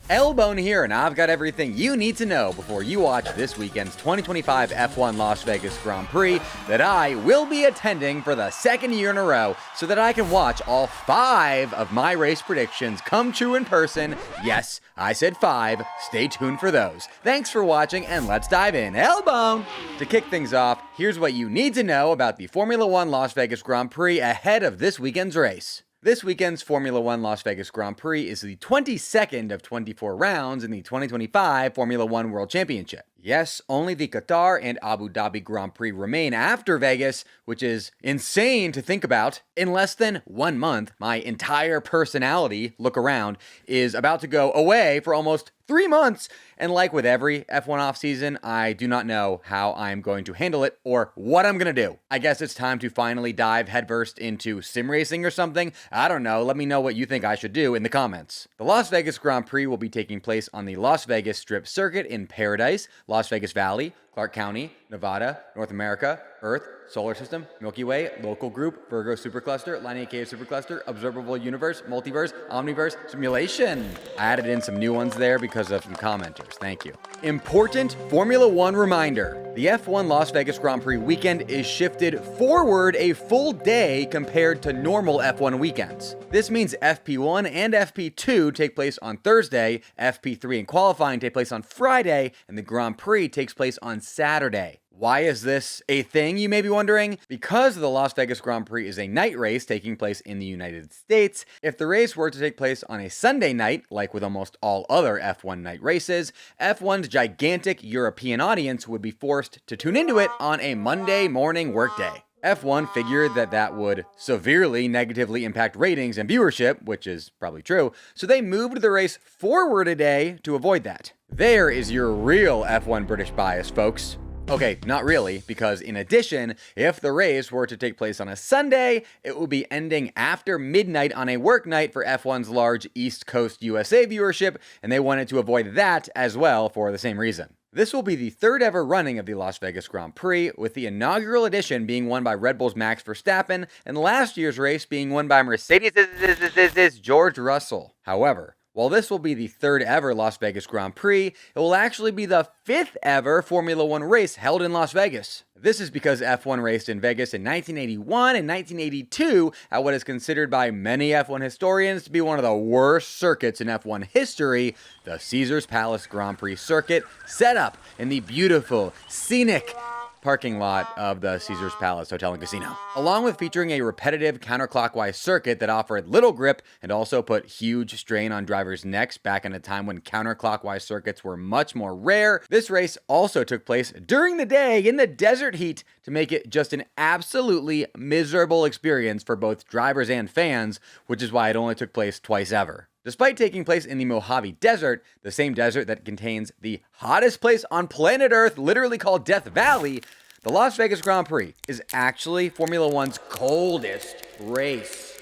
Elbone here, and I've got everything you need to know before you watch this weekend's 2025 F1 Las Vegas Grand Prix that I will be attending for the second year in a row so that I can watch all 5 of my race predictions come true in person. Yes, I said 5. Stay tuned for those. Thanks for watching, and let's dive in. Elbone! To kick things off, here's what you need to know about the Formula One Las Vegas Grand Prix ahead of this weekend's race. This weekend's Formula One Las Vegas Grand Prix is the 22nd of 24 rounds in the 2025 Formula One World Championship. Yes, only the Qatar and Abu Dhabi Grand Prix remain after Vegas, which is insane to think about. In less than 1 month, my entire personality, look around, is about to go away for almost 3 months. And like with every F1 offseason, I do not know how I'm going to handle it or what I'm going to do. I guess it's time to finally dive headfirst into sim racing or something. I don't know. Let me know what you think I should do in the comments. The Las Vegas Grand Prix will be taking place on the Las Vegas Strip Circuit in Paradise, Las Vegas Valley, Clark County, Nevada, North America, Earth, Solar System, Milky Way, Local Group, Virgo Supercluster, Linear Cave Supercluster, Observable Universe, Multiverse, Omniverse, Simulation. I added in some new ones there because of some commenters. Thank you. Important Formula One reminder. The F1 Las Vegas Grand Prix weekend is shifted forward a full day compared to normal F1 weekends. This means FP1 and FP2 take place on Thursday, FP3 and qualifying take place on Friday, and the Grand Prix takes place on Saturday. Why is this a thing, you may be wondering? Because the Las Vegas Grand Prix is a night race taking place in the United States, if the race were to take place on a Sunday night, like with almost all other F1 night races, F1's gigantic European audience would be forced to tune into it on a Monday morning workday. F1 figured that would severely negatively impact ratings and viewership, which is probably true, so they moved the race forward a day to avoid that. There is your real F1 British bias, folks. Okay, not really, because in addition, if the race were to take place on a Sunday, it would be ending after midnight on a work night for F1's large East Coast USA viewership, and they wanted to avoid that as well for the same reason. This will be the 3rd ever running of the Las Vegas Grand Prix, with the inaugural edition being won by Red Bull's Max Verstappen, and last year's race being won by Mercedes' George Russell. However, while this will be the 3rd ever Las Vegas Grand Prix, it will actually be the 5th ever Formula One race held in Las Vegas. This is because F1 raced in Vegas in 1981 and 1982 at what is considered by many F1 historians to be one of the worst circuits in F1 history, the Caesars Palace Grand Prix circuit, set up in the beautiful, scenic parking lot of the Caesars Palace Hotel and Casino. Along with featuring a repetitive counterclockwise circuit that offered little grip and also put huge strain on drivers' necks back in a time when counterclockwise circuits were much more rare, this race also took place during the day in the desert heat to make it just an absolutely miserable experience for both drivers and fans, which is why it only took place twice ever. Despite taking place in the Mojave Desert, the same desert that contains the hottest place on planet Earth, literally called Death Valley, the Las Vegas Grand Prix is actually Formula One's coldest race.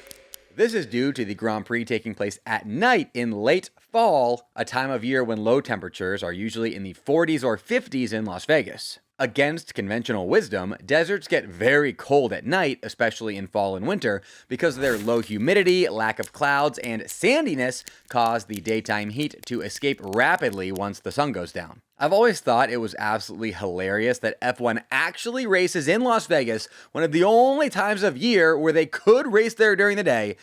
This is due to the Grand Prix taking place at night in late fall, a time of year when low temperatures are usually in the 40s or 50s in Las Vegas. Against conventional wisdom, deserts get very cold at night, especially in fall and winter, because their low humidity, lack of clouds, and sandiness cause the daytime heat to escape rapidly once the sun goes down. I've always thought it was absolutely hilarious that F1 actually races in Las Vegas, one of the only times of year where they could race there during the day,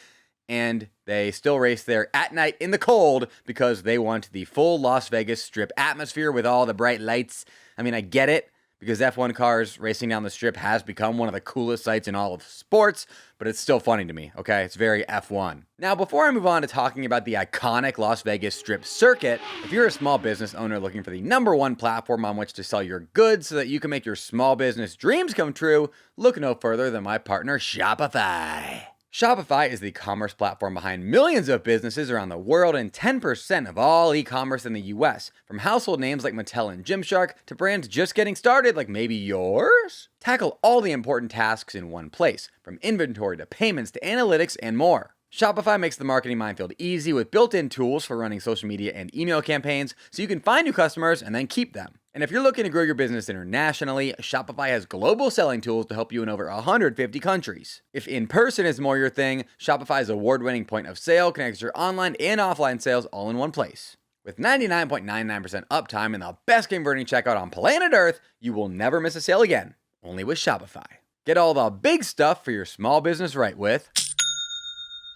and they still race there at night in the cold because they want the full Las Vegas Strip atmosphere with all the bright lights. I mean, I get it, because F1 cars racing down the strip has become one of the coolest sights in all of sports, but it's still funny to me, okay? It's very F1. Now, before I move on to talking about the iconic Las Vegas Strip circuit, if you're a small business owner looking for the #1 platform on which to sell your goods so that you can make your small business dreams come true, look no further than my partner, Shopify. Shopify is the commerce platform behind millions of businesses around the world and 10% of all e-commerce in the US, from household names like Mattel and Gymshark to brands just getting started like maybe yours. Tackle all the important tasks in one place, from inventory to payments to analytics and more. Shopify makes the marketing minefield easy with built-in tools for running social media and email campaigns so you can find new customers and then keep them. And if you're looking to grow your business internationally, Shopify has global selling tools to help you in over 150 countries. If in-person is more your thing, Shopify's award-winning point of sale connects your online and offline sales all in one place. With 99.99% uptime and the best converting checkout on planet Earth, you will never miss a sale again, only with Shopify. Get all the big stuff for your small business right with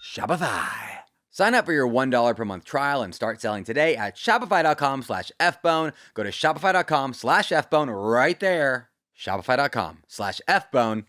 Shopify. Sign up for your $1 per month trial and start selling today at shopify.com/fbone. Go to shopify.com/fbone right there. Shopify.com/fbone.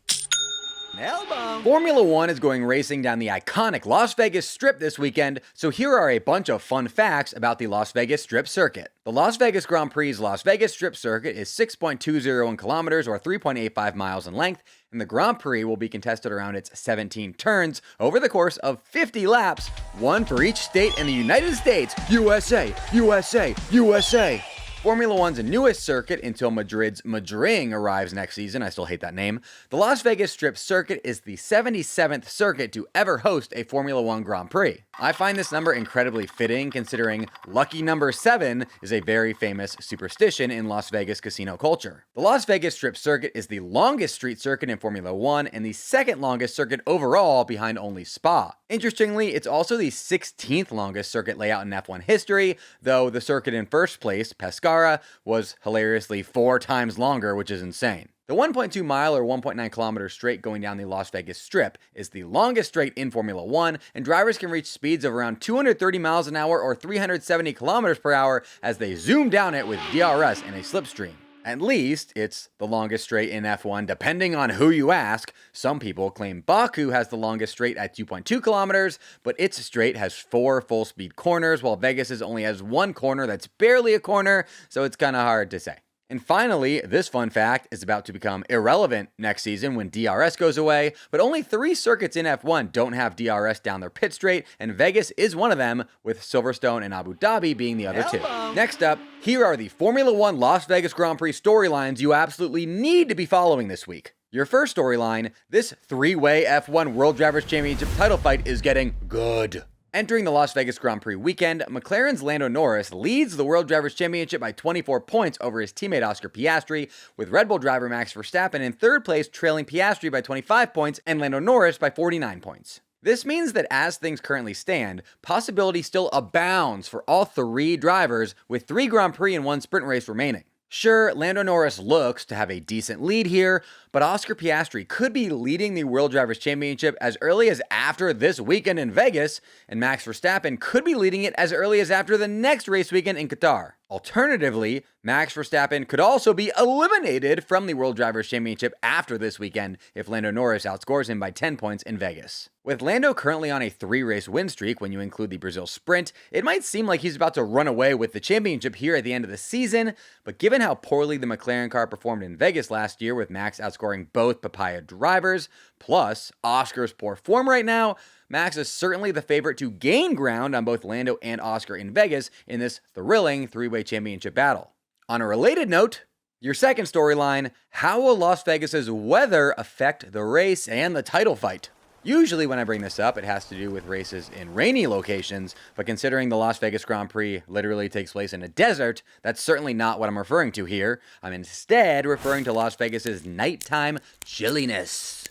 Formula One is going racing down the iconic Las Vegas Strip this weekend, so here are a bunch of fun facts about the Las Vegas Strip circuit. The Las Vegas Grand Prix Las Vegas Strip circuit is 6.201 kilometers or 3.85 miles in length, and the Grand Prix will be contested around its 17 turns over the course of 50 laps, one for each state in the United States. USA, USA, USA. Formula One's newest circuit until Madrid's Madrid arrives next season. I still hate that name. The Las Vegas Strip circuit is the 77th circuit to ever host a Formula One Grand Prix. I find this number incredibly fitting considering lucky number 7 is a very famous superstition in Las Vegas casino culture. The Las Vegas Strip circuit is the longest street circuit in Formula One and the second longest circuit overall behind only Spa. Interestingly, it's also the 16th longest circuit layout in F1 history, though the circuit in first place, Pescara, was hilariously 4 times longer, which is insane. The 1.2 mile or 1.9 kilometer straight going down the Las Vegas Strip is the longest straight in Formula One, and drivers can reach speeds of around 230 miles an hour or 370 kilometers per hour as they zoom down it with DRS and a slipstream. At least, it's the longest straight in F1, depending on who you ask. Some people claim Baku has the longest straight at 2.2 kilometers, but its straight has 4 full-speed corners, while Vegas's only has 1 corner that's barely a corner, so it's kind of hard to say. And finally, this fun fact is about to become irrelevant next season when DRS goes away, but only 3 circuits in F1 don't have DRS down their pit straight, and Vegas is one of them, with Silverstone and Abu Dhabi being the other 2. Next up, here are the Formula One Las Vegas Grand Prix storylines you absolutely need to be following this week. Your first storyline, this 3-way F1 World Drivers' Championship title fight is getting good. Entering the Las Vegas Grand Prix weekend, McLaren's Lando Norris leads the World Drivers' Championship by 24 points over his teammate Oscar Piastri, with Red Bull driver Max Verstappen in third place trailing Piastri by 25 points and Lando Norris by 49 points. This means that as things currently stand, possibility still abounds for all 3 drivers with 3 Grand Prix and 1 sprint race remaining. Sure, Lando Norris looks to have a decent lead here, but Oscar Piastri could be leading the World Drivers' Championship as early as after this weekend in Vegas, and Max Verstappen could be leading it as early as after the next race weekend in Qatar. Alternatively, Max Verstappen could also be eliminated from the World Drivers' Championship after this weekend if Lando Norris outscores him by 10 points in Vegas. With Lando currently on a 3-race win streak when you include the Brazil Sprint, it might seem like he's about to run away with the championship here at the end of the season, but given how poorly the McLaren car performed in Vegas last year with Max outscoring both Papaya drivers, plus Oscar's poor form right now, Max is certainly the favorite to gain ground on both Lando and Oscar in Vegas in this thrilling 3-way championship battle. On a related note, your second storyline, how will Las Vegas's weather affect the race and the title fight? Usually when I bring this up, it has to do with races in rainy locations, but considering the Las Vegas Grand Prix literally takes place in a desert, that's certainly not what I'm referring to here. I'm instead referring to Las Vegas's nighttime chilliness.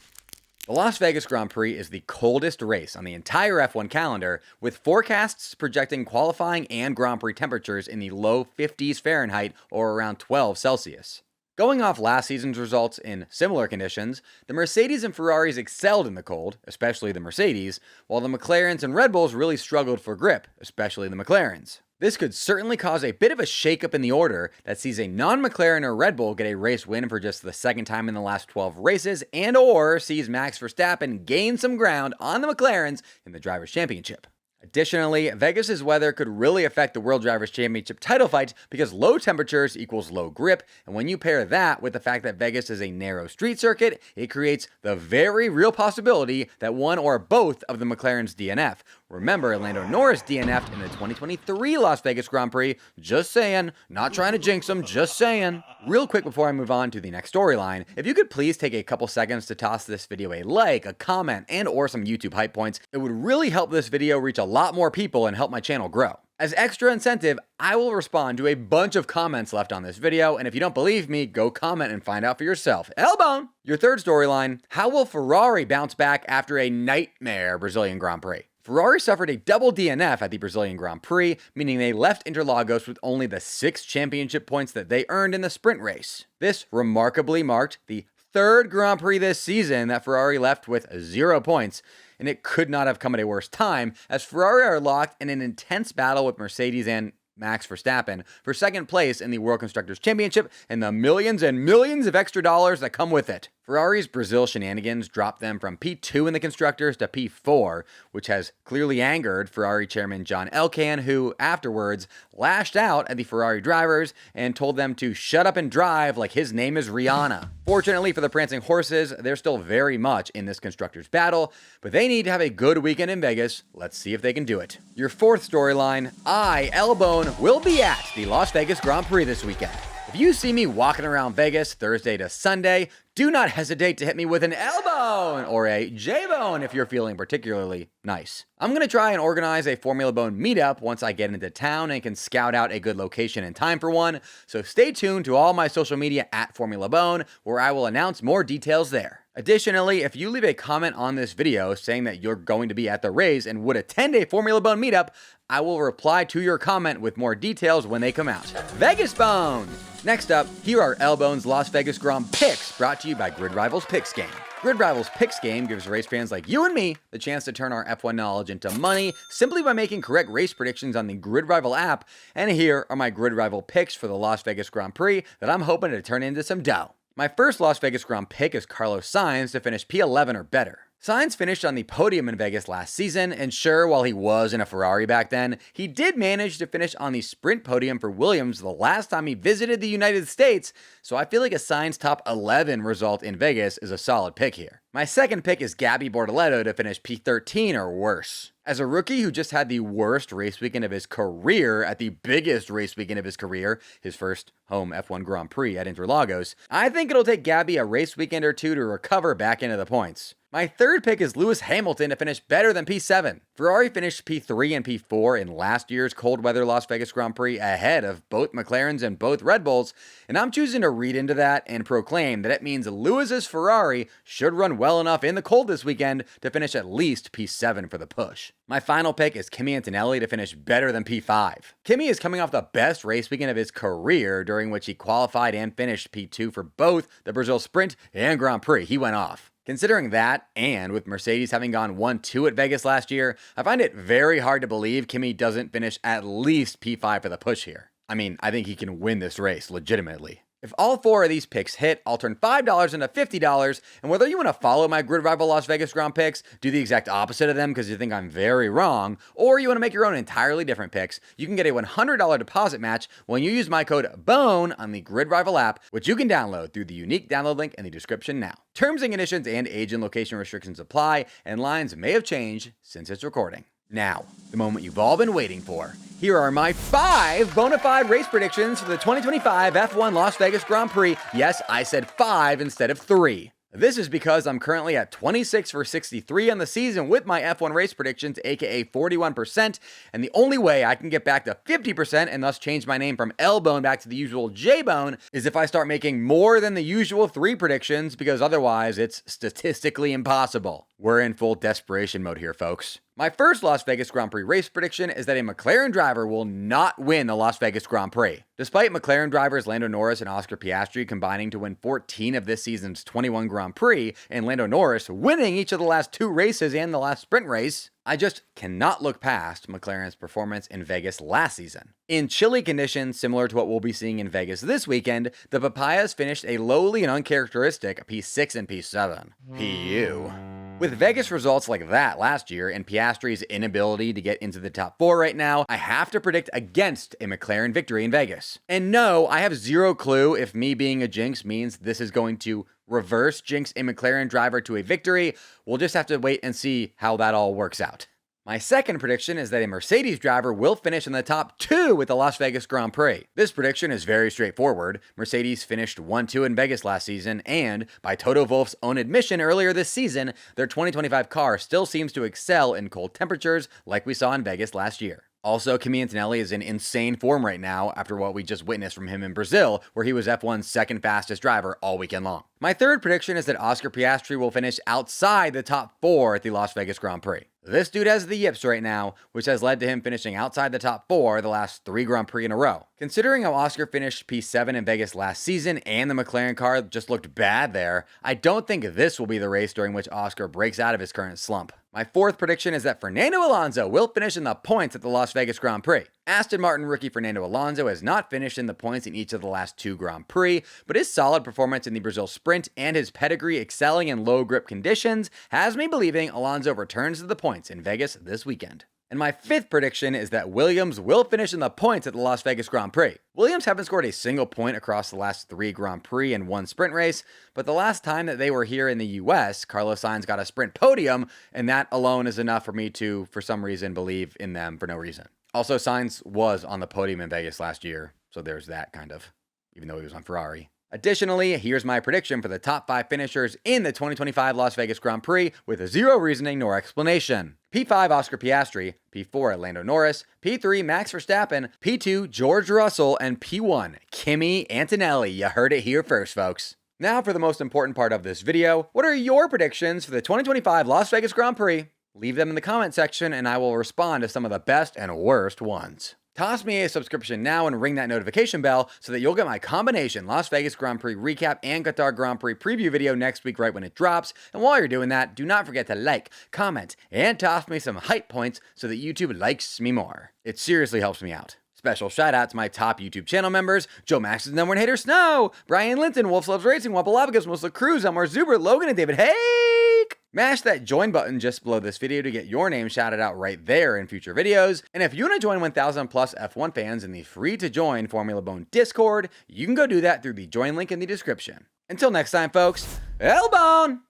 The Las Vegas Grand Prix is the coldest race on the entire F1 calendar, with forecasts projecting qualifying and Grand Prix temperatures in the low 50s Fahrenheit or around 12 Celsius. Going off last season's results in similar conditions, the Mercedes and Ferraris excelled in the cold, especially the Mercedes, while the McLarens and Red Bulls really struggled for grip, especially the McLarens. This could certainly cause a bit of a shakeup in the order that sees a non-McLaren or Red Bull get a race win for just the second time in the last 12 races, and or sees Max Verstappen gain some ground on the McLarens in the Drivers' Championship. Additionally, Vegas's weather could really affect the World Drivers' Championship title fight because low temperatures equals low grip, and when you pair that with the fact that Vegas is a narrow street circuit, it creates the very real possibility that one or both of the McLarens DNF. Remember, Lando Norris DNF'd in the 2023 Las Vegas Grand Prix. Just saying. Not trying to jinx him, just saying. Real quick before I move on to the next storyline, if you could please take a couple seconds to toss this video a like, a comment, and or some YouTube hype points, it would really help this video reach a lot more people and help my channel grow. As extra incentive, I will respond to a bunch of comments left on this video, and if you don't believe me, go comment and find out for yourself. Elbone! Your third storyline, how will Ferrari bounce back after a nightmare Brazilian Grand Prix? Ferrari suffered a double DNF at the Brazilian Grand Prix, meaning they left Interlagos with only the 6 championship points that they earned in the sprint race. This remarkably marked the third Grand Prix this season that Ferrari left with 0 points, and it could not have come at a worse time, as Ferrari are locked in an intense battle with Mercedes and Max Verstappen for second place in the World Constructors' Championship and the millions and millions of extra dollars that come with it. Ferrari's Brazil shenanigans dropped them from P2 in the Constructors to P4, which has clearly angered Ferrari chairman John Elkann, who afterwards lashed out at the Ferrari drivers and told them to shut up and drive like his name is Rihanna. Fortunately for the prancing horses, they're still very much in this Constructors battle, but they need to have a good weekend in Vegas. Let's see if they can do it. Your fourth storyline, L-Bone will be at the Las Vegas Grand Prix this weekend. If you see me walking around Vegas Thursday to Sunday, do not hesitate to hit me with an L-Bone or a J-Bone if you're feeling particularly nice. I'm going to try and organize a Formula Bone meetup once I get into town and can scout out a good location and time for one, so stay tuned to all my social media at Formula Bone, where I will announce more details there. Additionally, if you leave a comment on this video saying that you're going to be at the race and would attend a Formula Bone meetup, I will reply to your comment with more details when they come out. Vegas Bone! Next up, here are L-Bone's Las Vegas Grand Picks, brought to you by Grid Rivals Picks Game. Grid Rivals Picks Game gives race fans like you and me the chance to turn our F1 knowledge into money simply by making correct race predictions on the Grid Rival app, and here are my Grid Rival picks for the Las Vegas Grand Prix that I'm hoping to turn into some dough. My first Las Vegas Grand pick is Carlos Sainz to finish P11 or better. Sainz finished on the podium in Vegas last season, and sure, while he was in a Ferrari back then, he did manage to finish on the sprint podium for Williams the last time he visited the United States, so I feel like a Sainz top 11 result in Vegas is a solid pick here. My second pick is Gabby Bortoleto to finish P13 or worse. As a rookie who just had the worst race weekend of his career at the biggest race weekend of his career, his first home F1 Grand Prix at Interlagos, I think it'll take Gabby a race weekend or two to recover back into the points. My third pick is Lewis Hamilton to finish better than P7. Ferrari finished P3 and P4 in last year's cold weather Las Vegas Grand Prix ahead of both McLarens and both Red Bulls, and I'm choosing to read into that and proclaim that it means Lewis's Ferrari should run well enough in the cold this weekend to finish at least P7 for the push. My final pick is Kimi Antonelli to finish better than P5. Kimi is coming off the best race weekend of his career, during which he qualified and finished P2 for both the Brazil Sprint and Grand Prix. He went off. Considering that, and with Mercedes having gone 1-2 at Vegas last year, I find it very hard to believe Kimi doesn't finish at least P5 for the push here. I mean, I think he can win this race legitimately. If all 4 of these picks hit, I'll turn $5 into $50, and whether you want to follow my Grid Rival Las Vegas Grand picks, do the exact opposite of them because you think I'm very wrong, or you want to make your own entirely different picks, you can get a $100 deposit match when you use my code BONE on the Grid Rival app, which you can download through the unique download link in the description now. Terms and conditions and age and location restrictions apply, and lines may have changed since its recording. Now, the moment you've all been waiting for. Here are my 5 bona fide race predictions for the 2025 F1 Las Vegas Grand Prix. Yes, I said 5 instead of 3. This is because I'm currently at 26 for 63 on the season with my F1 race predictions, aka 41%, and the only way I can get back to 50% and thus change my name from L-Bone back to the usual J-Bone is if I start making more than the usual 3 predictions, because otherwise it's statistically impossible. We're in full desperation mode here, folks. My first Las Vegas Grand Prix race prediction is that a McLaren driver will not win the Las Vegas Grand Prix. Despite McLaren drivers Lando Norris and Oscar Piastri combining to win 14 of this season's 21 Grand Prix, and Lando Norris winning each of the last 2 races and the last sprint race, I just cannot look past McLaren's performance in Vegas last season. In chilly conditions similar to what we'll be seeing in Vegas this weekend, the Papayas finished a lowly and uncharacteristic P6 and P7. PU. With Vegas results like that last year and Piastri's inability to get into the top 4 right now, I have to predict against a McLaren victory in Vegas. And no, I have zero clue if me being a jinx means this is going to reverse jinx a McLaren driver to a victory. We'll just have to wait and see how that all works out. My second prediction is that a Mercedes driver will finish in the top 2 with the Las Vegas Grand Prix. This prediction is very straightforward. Mercedes finished 1-2 in Vegas last season, and by Toto Wolff's own admission earlier this season, their 2025 car still seems to excel in cold temperatures like we saw in Vegas last year. Also, Kimi Antonelli is in insane form right now after what we just witnessed from him in Brazil, where he was F1's second fastest driver all weekend long. My third prediction is that Oscar Piastri will finish outside the top 4 at the Las Vegas Grand Prix. This dude has the yips right now, which has led to him finishing outside the top 4 the last 3 Grand Prix in a row. Considering how Oscar finished P7 in Vegas last season and the McLaren car just looked bad there, I don't think this will be the race during which Oscar breaks out of his current slump. My fourth prediction is that Fernando Alonso will finish in the points at the Las Vegas Grand Prix. Aston Martin rookie Fernando Alonso has not finished in the points in each of the last 2 Grand Prix, but his solid performance in the Brazil Sprint and his pedigree excelling in low grip conditions has me believing Alonso returns to the points in Vegas this weekend. And my fifth prediction is that Williams will finish in the points at the Las Vegas Grand Prix. Williams haven't scored a single point across the last 3 Grand Prix and 1 sprint race, but the last time that they were here in the US, Carlos Sainz got a sprint podium, and that alone is enough for me to, for some reason, believe in them for no reason. Also, Sainz was on the podium in Vegas last year, so there's that kind of, even though he was on Ferrari. Additionally, here's my prediction for the top 5 finishers in the 2025 Las Vegas Grand Prix with zero reasoning nor explanation. P5 Oscar Piastri, P4 Lando Norris, P3 Max Verstappen, P2 George Russell, and P1 Kimi Antonelli. You heard it here first, folks. Now for the most important part of this video, what are your predictions for the 2025 Las Vegas Grand Prix? Leave them in the comment section and I will respond to some of the best and worst ones. Toss me a subscription now and ring that notification bell so that you'll get my combination Las Vegas Grand Prix recap and Qatar Grand Prix preview video next week right when it drops. And while you're doing that, do not forget to like, comment, and toss me some hype points so that YouTube likes me more. It seriously helps me out. Special shout out to my top YouTube channel members, Joe Max's #1 hater Snow, Brian Linton, Wolf Loves Racing, Wapalabacus, Melissa Cruz, Elmar Zuber, Logan, and David Hake. Mash that join button just below this video to get your name shouted out right there in future videos. And if you want to join 1,000 plus F1 fans in the free to join Formula Bone Discord, you can go do that through the join link in the description. Until next time, folks, Elbone!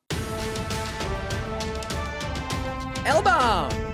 Elbone!